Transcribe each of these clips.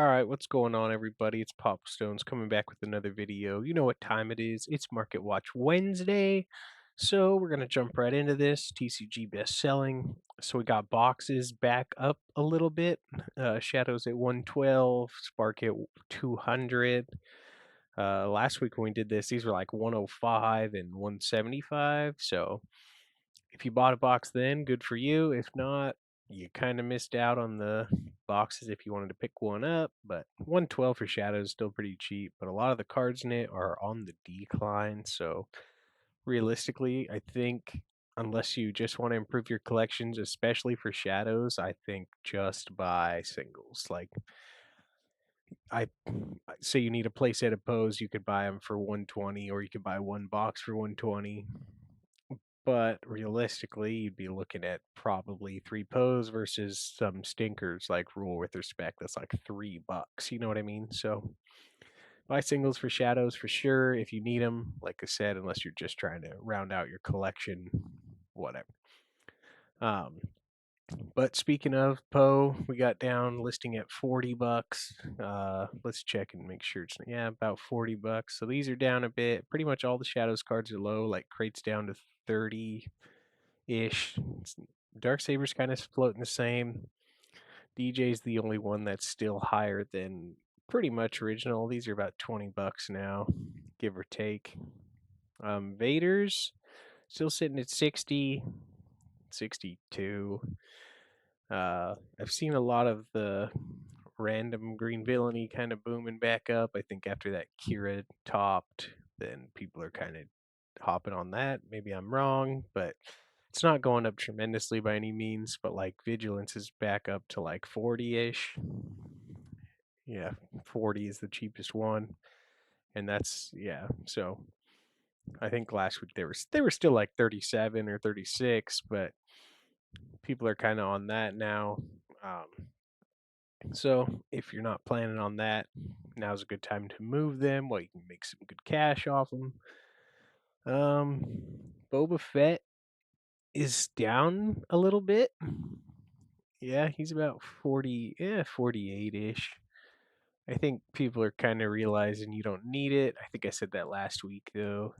Alright, what's going on, everybody? It's PapaStones coming back with another video. You know what time it is. It's Market Watch Wednesday. So we're going to jump right into this. TCG best selling. So we got boxes back up a little bit. Shadows at 112, Spark at 200. Last week when we did this, these were like 105 and 175. So if you bought a box then, good for you. If not, you kind of missed out on the boxes if you wanted to pick one up. But 112 for Shadow is still pretty cheap, but a lot of the cards in it are on the decline. So realistically, I think unless you just want to improve your collections, especially for Shadows, I think just buy singles. Like I say you need a playset of Pose, you could buy them for 120, or you could buy one box for 120. But realistically, you'd be looking at probably 3 Pose versus some stinkers like Rule with Respect. That's like $3. You know what I mean? So buy singles for Shadows for sure if you need them. Like I said, unless you're just trying to round out your collection, whatever. Um, but speaking of Poe, we got down listing at $40. Let's check and make sure it's about $40. So these are down a bit. Pretty much all the Shadows cards are low. Like Crate's down to 30-ish. Darksabers kind of floating the same. DJ's the only one that's still higher than pretty much original. These are about $20 now, give or take. Vader's still sitting at 60, 62. I've seen a lot of the random green villainy kind of booming back up. I think after that Kira topped, then people are kind of hopping on that. Maybe I'm wrong, but it's not going up tremendously by any means. But like Vigilance is back up to like 40-ish. Yeah, 40 is the cheapest one, and that's yeah. So I think last week they were still like 37 or 36, but people are kind of on that now. So if you're not planning on that, now's a good time to move them while you can make some good cash off them. Boba Fett is down a little bit. Yeah, he's about 40, 48-ish. I think people are kind of realizing you don't need it. I think I said that last week though.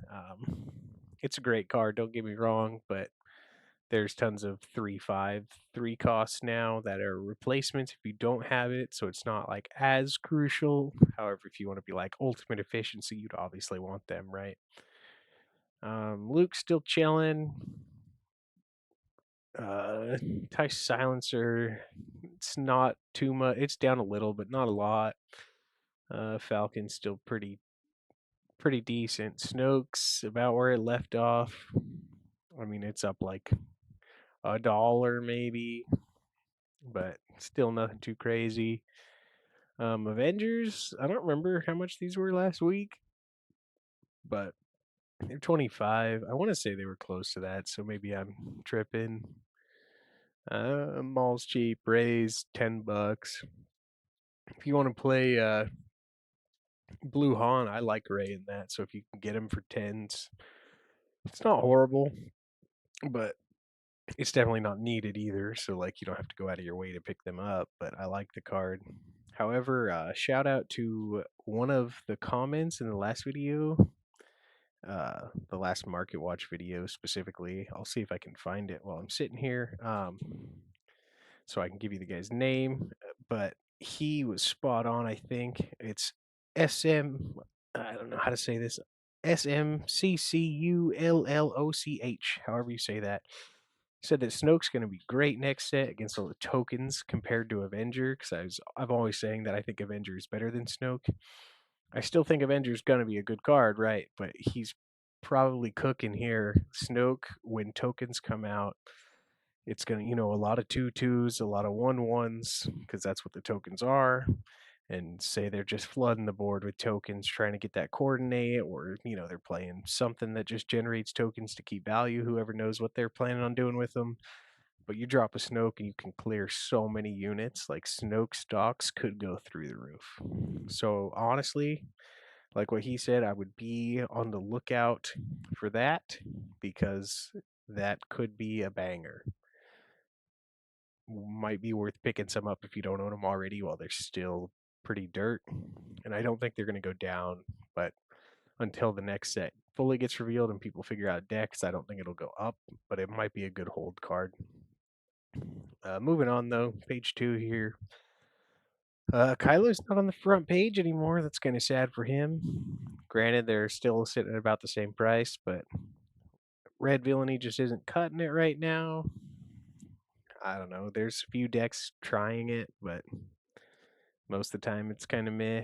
It's a great card, don't get me wrong, but there's tons of 3 costs now that are replacements if you don't have it, so it's not like as crucial. However, if you want to be like ultimate efficiency, you'd obviously want them, right? Luke's still chilling. Tice Silencer, it's not too much. It's down a little, but not a lot. Falcon's still pretty decent. Snoke's about where it left off. I mean, it's up like $1 maybe, but still nothing too crazy. Avengers, I don't remember how much these were last week, but they're 25. I want to say they were close to that, so maybe I'm tripping. Mall's cheap, Ray's $10. If you want to play Blue Han, I like Ray in that, so if you can get him for tens, it's not horrible, but it's definitely not needed either. So like you don't have to go out of your way to pick them up, but I like the card. However, shout out to one of the comments in the last video, the last Market Watch video specifically. I'll see if I can find it while I'm sitting here, so I can give you the guy's name. But he was spot on. I think it's SM. I don't know how to say this. SMCCULLOCH. However you say that. Said that Snoke's going to be great next set against all the tokens compared to Avenger, because I'm always saying that I think Avenger is better than Snoke. I still think Avenger's going to be a good card, right? But he's probably cooking here. Snoke, when tokens come out, it's going to, a lot of 2/2s, a lot of 1/1s, because that's what the tokens are. And say they're just flooding the board with tokens, trying to get that coordinate, or, they're playing something that just generates tokens to keep value. Whoever knows what they're planning on doing with them. But you drop a Snoke and you can clear so many units. Like Snoke stocks could go through the roof. So honestly, like what he said, I would be on the lookout for that, because that could be a banger. Might be worth picking some up if you don't own them already while they're still pretty dirt, and I don't think they're going to go down. But until the next set fully gets revealed and people figure out decks, I don't think it'll go up, but it might be a good hold card. Moving on though, page 2 here. Kylo's not on the front page anymore. That's kind of sad for him. Granted, they're still sitting at about the same price, but red villainy just isn't cutting it right now. I don't know. There's a few decks trying it, but most of the time it's kind of meh.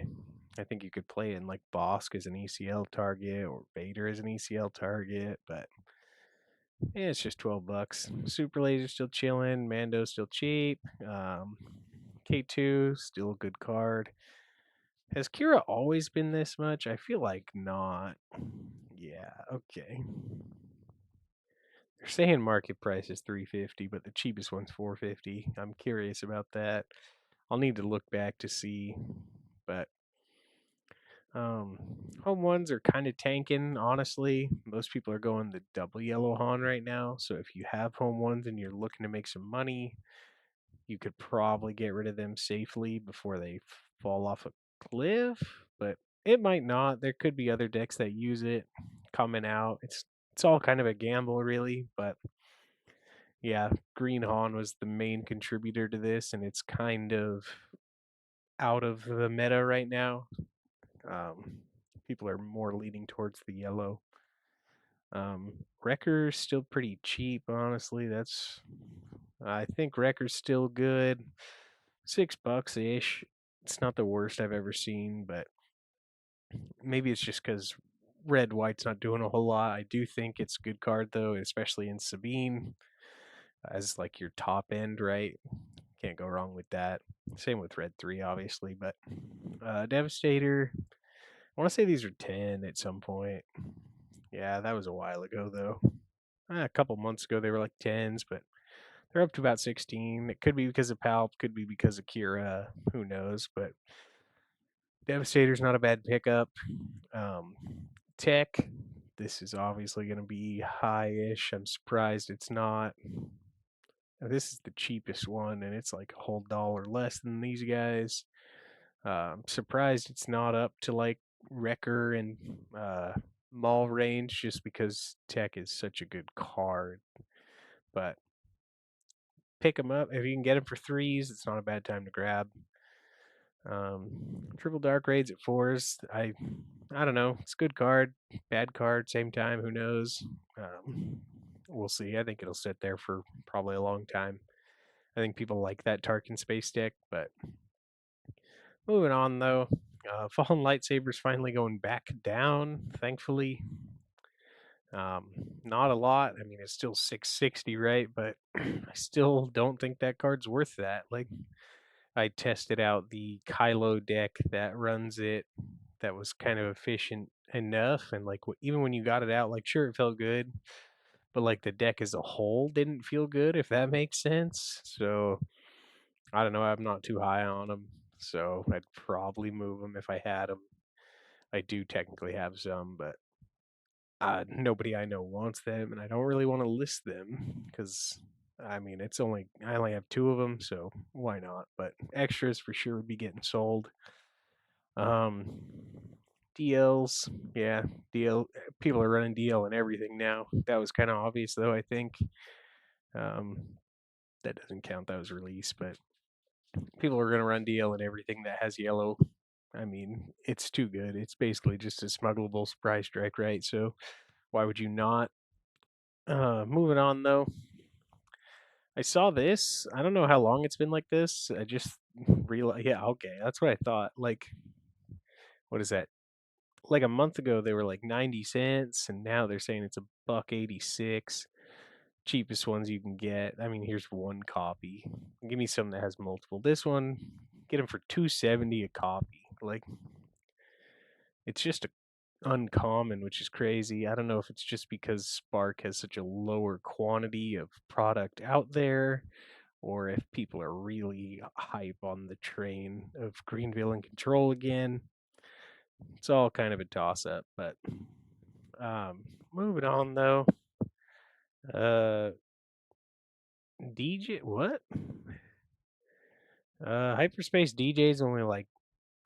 I think you could play it in like Bosk as an ECL target or Vader as an ECL target, but yeah, it's just $12. Super Laser still chilling. Mando's still cheap. K2 still a good card. Has Kira always been this much? I feel like not. Yeah, okay. They're saying market price is 350, but the cheapest one's 450. I'm curious about that. I'll need to look back to see, but um, home ones are kind of tanking, honestly. Most people are going the double yellow Han right now. So if you have home ones and you're looking to make some money, you could probably get rid of them safely before they fall off a cliff. But it might not. There could be other decks that use it coming out. It's all kind of a gamble, really. But yeah, Green Han was the main contributor to this, and it's kind of out of the meta right now. Um, People are more leaning towards the yellow. Wrecker's still pretty cheap, honestly. I think Wrecker's still good. $6 ish. It's not the worst I've ever seen, but maybe it's just because red white's not doing a whole lot. I do think it's a good card though, especially in Sabine as like your top end, right? Can't go wrong with that. Same with red 3, obviously, but Devastator. I want to say these are 10 at some point. Yeah, that was a while ago though. A couple months ago they were like 10s, but they're up to about 16. It could be because of Palp, could be because of Kira, who knows, but Devastator's not a bad pickup. Um, Tech, this is obviously going to be high-ish. I'm surprised it's not. This is the cheapest one, and it's like a whole dollar less than these guys. I'm surprised it's not up to like Wrecker and Mall range, just because Tech is such a good card. But pick them up if you can get them for threes. It's not a bad time to grab. Triple Dark Raids at fours. I don't know. It's a good card, bad card, same time. Who knows? We'll see. I think it'll sit there for probably a long time. I think people like that Tarkin space deck, but moving on though. Fallen Lightsabers finally going back down, thankfully. Um, Not a lot. I mean, it's still 660, right? But I still don't think that card's worth that. Like, I tested out the Kylo deck that runs it, that was kind of efficient enough, and like even when you got it out, like sure it felt good, but like the deck as a whole didn't feel good, if that makes sense. So I don't know. I'm not too high on them, so I'd probably move them if I had them. I do technically have some, but nobody I know wants them, and I don't really want to list them because I mean I only have two of them, so why not? But extras for sure would be getting sold. Um, DLs, yeah, DL. People are running DL and everything now. That was kind of obvious, though. I think um, that doesn't count. That was release, but people are going to run DL and everything that has yellow. I mean, it's too good. It's basically just a smuggleable surprise strike, right? So why would you not? Moving on though, I saw this. I don't know how long it's been like this. I just realized. Yeah, okay, that's what I thought. Like, what is that? Like a month ago they were like 90 cents, and now they're saying it's a buck 86. Cheapest ones you can get. I mean, here's one copy. Give me something that has multiple. This one, get them for 270 a copy. Like, it's just a uncommon, which is crazy. I don't know if it's just because Spark has such a lower quantity of product out there, or if people are really hype on the train of Greenville and Control again. It's all kind of a toss up, but moving on though. Uh, DJ, what? Hyperspace DJ is only like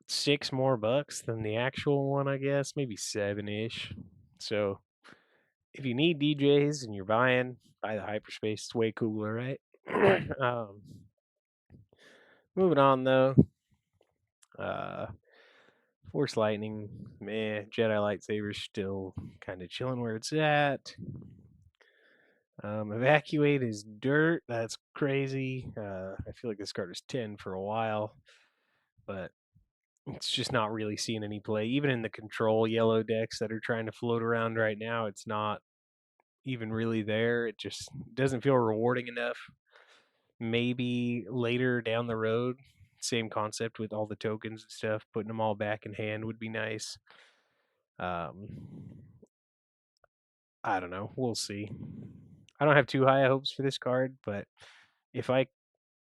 6 more bucks than the actual one, I guess, maybe 7-ish. So if you need DJs and you're buying, buy the hyperspace. It's way cooler, right? um, moving on though, uh, Force Lightning, meh. Jedi lightsabers still kind of chilling where it's at. Evacuate is dirt. That's crazy. I feel like this card is 10 for a while, but it's just not really seeing any play. Even in the control yellow decks that are trying to float around right now, it's not even really there. It just doesn't feel rewarding enough. Maybe later down the road, same concept with all the tokens and stuff, putting them all back in hand would be nice. Um, I don't know. We'll see. I don't have too high hopes for this card, but if I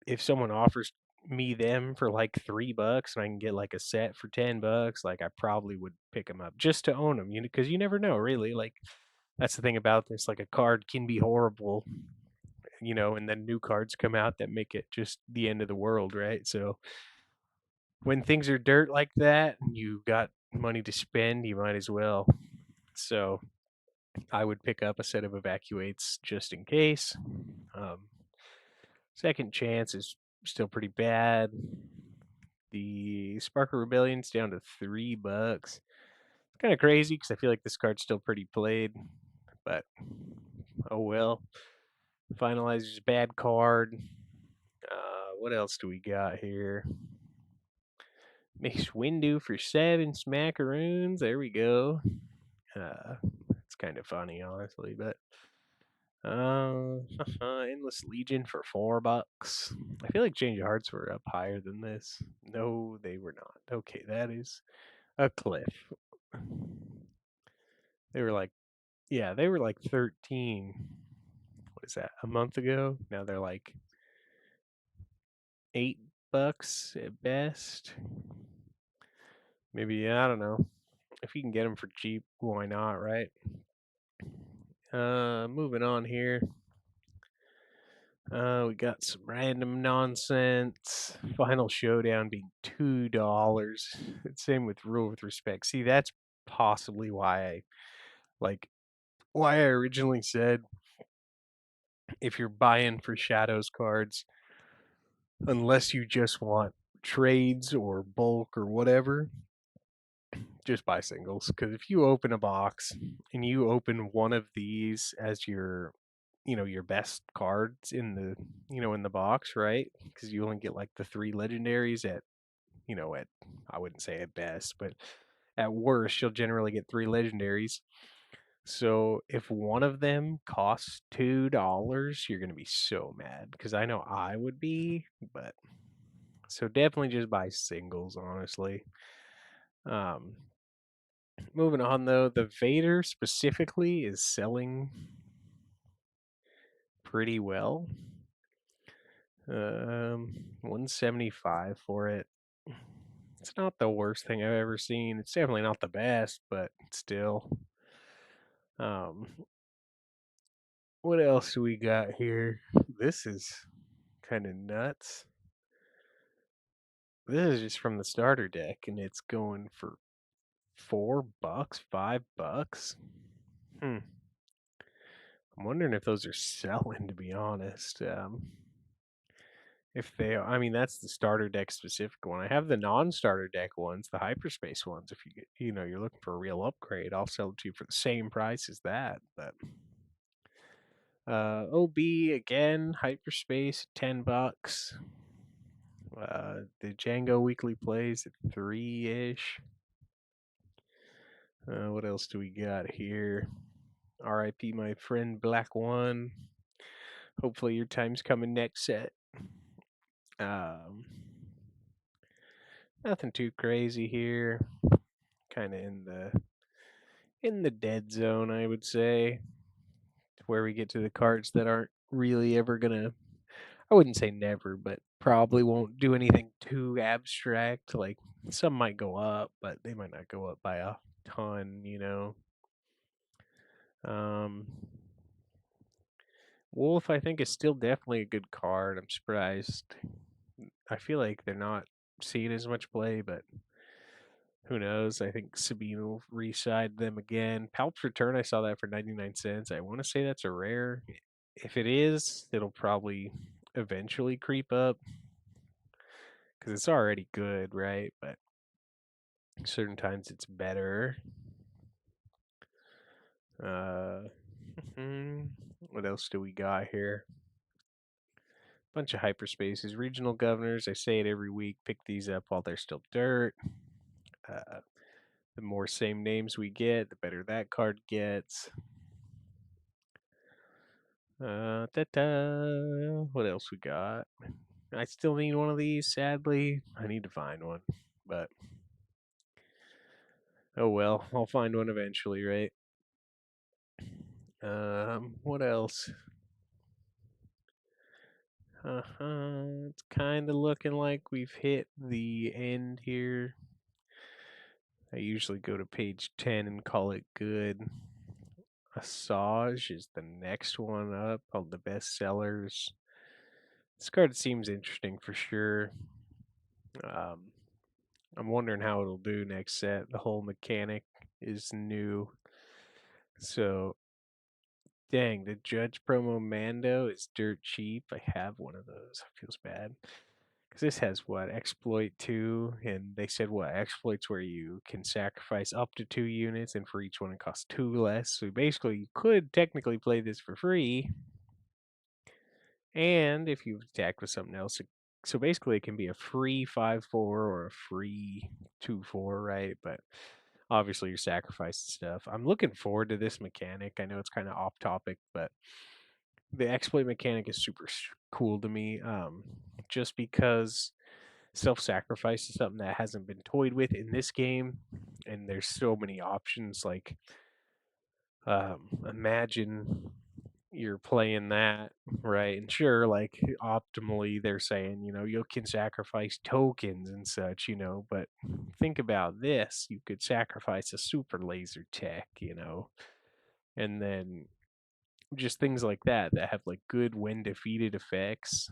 if someone offers me them for like $3 and I can get like a set for $10, like I probably would pick them up just to own them, because you never know, really. Like that's the thing about this. Like a card can be horrible, and then new cards come out that make it just the end of the world, right? So when things are dirt like that, and you got money to spend, you might as well. So I would pick up a set of evacuates just in case. Um, Second chance is still pretty bad. The Spark of Rebellion's down to $3. It's kind of crazy because I feel like this card's still pretty played, but oh well. Finalizer's a bad card. What else do we got here? Mace Windu for 7 smackaroons. There we go. It's kind of funny, honestly, but Endless Legion for $4. I feel like Change of Hearts were up higher than this. No, they were not. Okay, that is a cliff. They were like, yeah, they were like 13. What is that? A month ago? Now they're like $8 at best. Maybe, I don't know. If you can get them for cheap, why not, right? Moving on here. We got some random nonsense. Final Showdown being $2. Same with Rule with Respect. See, that's possibly like why I originally said if you're buying for Shadows cards, unless you just want trades or bulk or whatever, just buy singles. Because if you open a box and you open one of these as your best cards in the box, right? Because you only get like the 3 legendaries at I wouldn't say at best, but at worst you'll generally get 3 legendaries. So if one of them costs $2, you're gonna be so mad because I know I would be, but so definitely just buy singles, honestly. Um, Moving on though, the Vader specifically is selling pretty well. 175 for it. It's not the worst thing I've ever seen. It's definitely not the best, but still. Um, what else do we got here? This is kind of nuts. This is just from the starter deck, and it's going for $4, $5. Hmm. I'm wondering if those are selling, to be honest. If they are, I mean, that's the starter deck specific one. I have the non-starter deck ones, the hyperspace ones. If you get, you're looking for a real upgrade, I'll sell it to you for the same price as that. But OB again, hyperspace, $10. The Django weekly plays at 3-ish. What else do we got here? RIP, my friend Black One. Hopefully your time's coming next set. Um, Nothing too crazy here. Kind of in the dead zone, I would say, where we get to the cards that aren't really ever gonna. I wouldn't say never, but probably won't do anything too abstract. Like some might go up, but they might not go up by a ton. Um, Wolf, I think, is still definitely a good card. I'm surprised. I feel like they're not seeing as much play, but Who knows? I think Sabine will reside them again. Palp's Return, I saw that for 99 cents. I want to say that's a rare. If it is, it'll probably eventually creep up because it's already good, right? But certain times it's better. Uh, what else do we got here? Bunch of hyperspaces, regional governors. I say it every week. Pick these up while they're still dirt. Uh, the more same names we get, the better that card gets. What else we got? I still need one of these, sadly. I need to find one. But oh well, I'll find one eventually, right? What else? It's kind of looking like we've hit the end here. I usually go to page 10 and call it good. Asajj is the next one up on the best sellers. This card seems interesting for sure. Um, I'm wondering how it'll do next set. The whole mechanic is new. So, dang, the Judge promo Mando is dirt cheap. I have one of those. Feels bad. Because this has what? Exploit 2. And they said what? Exploits where you can sacrifice up to 2 units, and for each one it costs 2 less. So basically, you could technically play this for free. And if you've attacked with something else, so basically it can be a free 5/4 or a free 2/4, right? But obviously you're sacrificing stuff. I'm looking forward to this mechanic. I know it's kind of off topic, but the exploit mechanic is super cool to me. Just because self-sacrifice is something that hasn't been toyed with in this game, and there's so many options. Like, imagine you're playing that, right? And sure, like optimally, they're saying, you can sacrifice tokens and such, but think about this. You could sacrifice a super laser tech, and then just things like that have like good when defeated effects.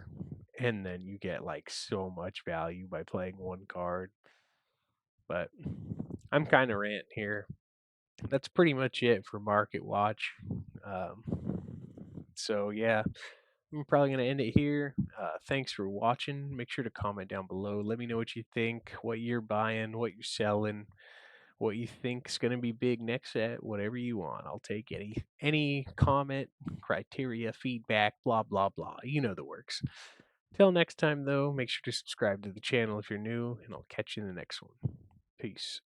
And then you get like so much value by playing one card. But I'm kind of ranting here. That's pretty much it for Market Watch. Um, so yeah, I'm probably going to end it here. Thanks for watching. Make sure to comment down below. Let me know what you think, what you're buying, what you're selling, what you think's going to be big next set, whatever you want. I'll take any comment, criteria, feedback, blah blah blah. You know the works. Till next time though, make sure to subscribe to the channel if you're new, and I'll catch you in the next one. Peace.